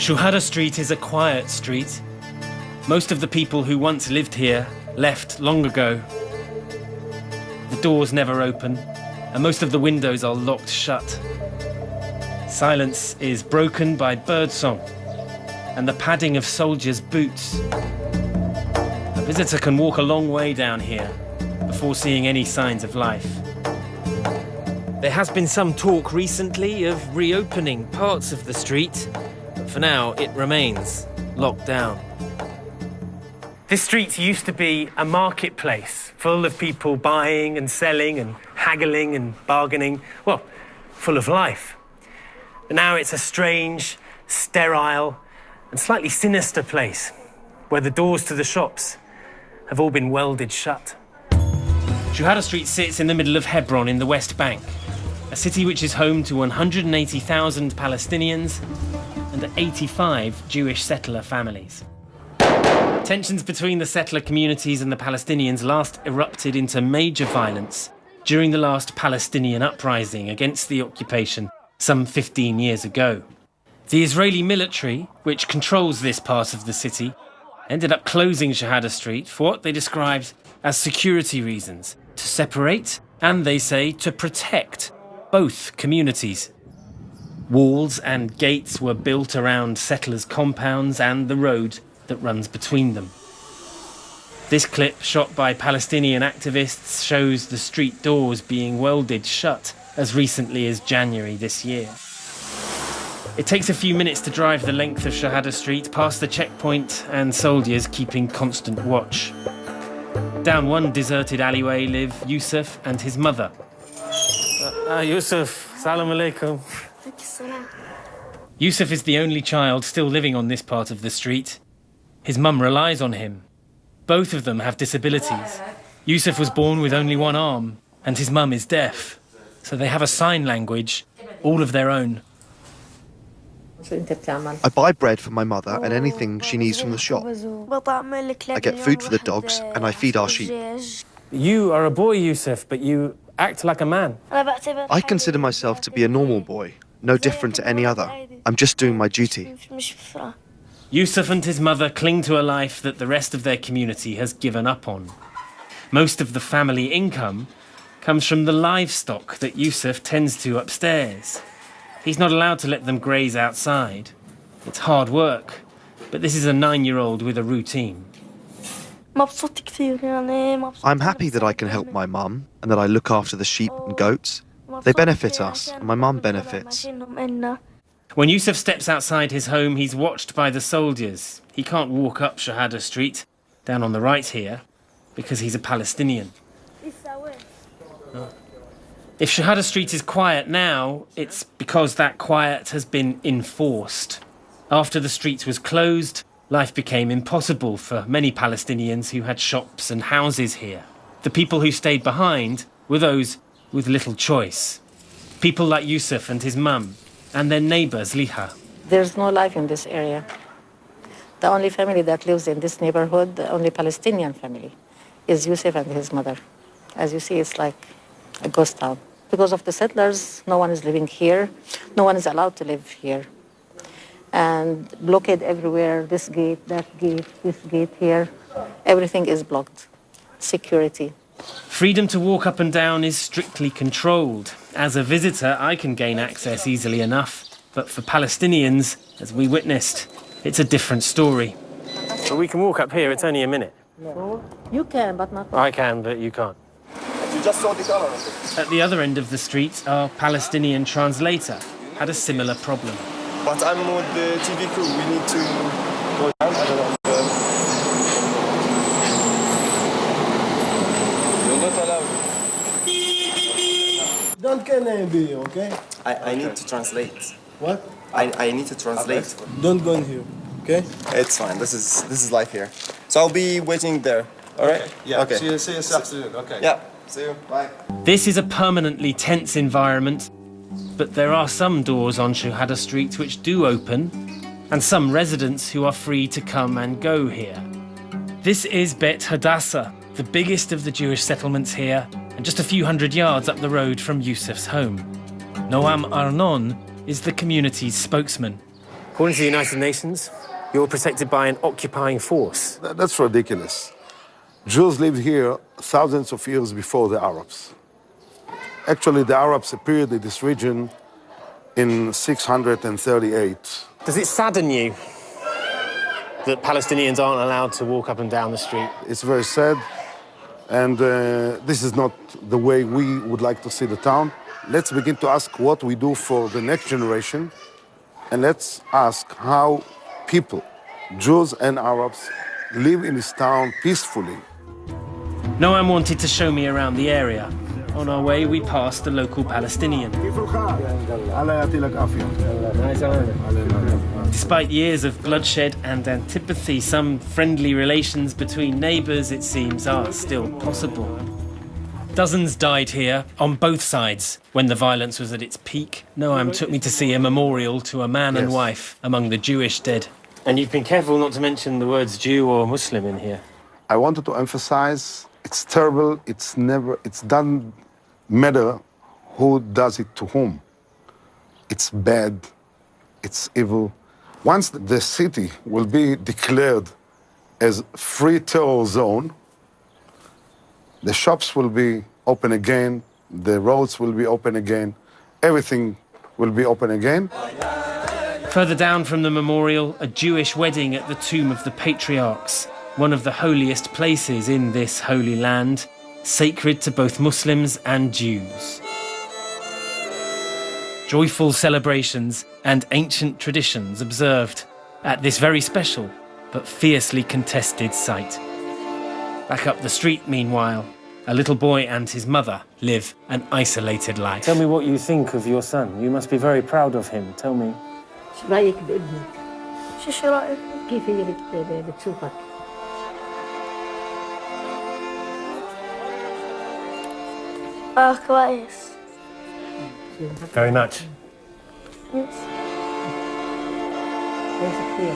Shuhada Street is a quiet street. Most of the people who once lived here left long ago. The doors never open, and most of the windows are locked shut. Silence is broken by birdsong and the padding of soldiers' boots. A visitor can walk a long way down here before seeing any signs of life. There has been some talk recently of reopening parts of the street, but for now it remains locked down. This street used to be a marketplace full of people buying and selling and haggling and bargaining, well, full of life. But now it's a strange, sterile and slightly sinister place where the doors to the shops have all been welded shut. Shuhada Street sits in the middle of Hebron in the West Bank, a city which is home to 180,000 Palestinians and 85 Jewish settler families. Tensions between the settler communities and the Palestinians last erupted into major violence during the last Palestinian uprising against the occupation some 15 years ago. The Israeli military, which controls this part of the city, ended up closing Shuhada Street for what they described as security reasons, to separate and, they say, to protect both communities. Walls and gates were built around settlers' compounds and the road that runs between them. This clip, shot by Palestinian activists, shows the street doors being welded shut as recently as January this year. It takes a few minutes to drive the length of Shuhada Street past the checkpoint and soldiers keeping constant watch. Down one deserted alleyway live Yusef and his mother. Yusef, salam alaikum. Yusef is the only child still living on this part of the street. His mum relies on him. Both of them have disabilities. Yusef was born with only one arm, and his mum is deaf. So they have a sign language, all of their own. I buy bread for my mother and anything she needs from the shop. I get food for the dogs and I feed our sheep. You are a boy, Yusef, but you act like a man. I consider myself to be a normal boy, no different to any other. I'm just doing my duty. Yusef and his mother cling to a life that the rest of their community has given up on. Most of the family income comes from the livestock that Yusef tends to upstairs. He's not allowed to let them graze outside. It's hard work, but this is a 9-year-old with a routine. I'm happy that I can help my mum and that I look after the sheep and goats. They benefit us, and my mum benefits. When Yusef steps outside his home, he's watched by the soldiers. He can't walk up Shuhada Street, down on the right here, because he's a Palestinian. If Shuhada Street is quiet now, it's because that quiet has been enforced. After the street was closed, life became impossible for many Palestinians who had shops and houses here. The people who stayed behind were those with little choice. People like Yusef and his mum, and their neighbours, Liha. There's no life in this area. The only family that lives in this neighborhood, the only Palestinian family, is Yusef and his mother. As you see, it's like a ghost town. Because of the settlers, no one is living here. No one is allowed to live here. And blockade everywhere, this gate, that gate, this gate here. Everything is blocked. Security. Freedom to walk up and down is strictly controlled. As a visitor, I can gain access easily enough. But for Palestinians, as we witnessed, it's a different story. But we can walk up here, it's only a minute. No. You can, but not... I can, but you can't. You just saw the color. At the other end of the street, our Palestinian translator had a similar problem. But I'm with the TV crew. We need to go down. I don't know. You're not allowed. Don't get any video, okay? I need to translate. What? I need to translate. Don't go in here, okay? It's fine. This is life here. So I'll be waiting there. All right? Okay. Yeah. Okay. See you this afternoon. Okay. Yeah. See you. Bye. This is a permanently tense environment, but there are some doors on Shuhada Street which do open, and some residents who are free to come and go here. This is Bet Hadassah, the biggest of the Jewish settlements here, and just a few hundred yards up the road from Yusef's home. Noam Arnon is the community's spokesman. According to the United Nations, you're protected by an occupying force. That's ridiculous. Jews lived here thousands of years before the Arabs. Actually, the Arabs appeared in this region in 638. Does it sadden you that Palestinians aren't allowed to walk up and down the street? It's very sad, and this is not the way we would like to see the town. Let's begin to ask what we do for the next generation, and let's ask how people, Jews and Arabs, live in this town peacefully. Noam wanted to show me around the area. On our way, we passed a local Palestinian. Despite years of bloodshed and antipathy, some friendly relations between neighbours, it seems, are still possible. Dozens died here, on both sides. When the violence was at its peak, Noam took me to see a memorial to a man and wife among the Jewish dead. And you've been careful not to mention the words Jew or Muslim in here. I wanted to emphasize it's terrible, it doesn't matter who does it to whom. It's bad, it's evil. Once the city will be declared as free terror zone, the shops will be open again, the roads will be open again, everything will be open again. Further down from the memorial, a Jewish wedding at the tomb of the patriarchs, one of the holiest places in this holy land, sacred to both Muslims and Jews. Joyful celebrations and ancient traditions observed at this very special but fiercely contested site. Back up the street, meanwhile, a little boy and his mother live an isolated life. Tell me what you think of your son. You must be very proud of him. Tell me. شو رايك بابنك؟ شو رايك؟ كيف هي بتشوفك؟ كويس. Very much. كويس كثير.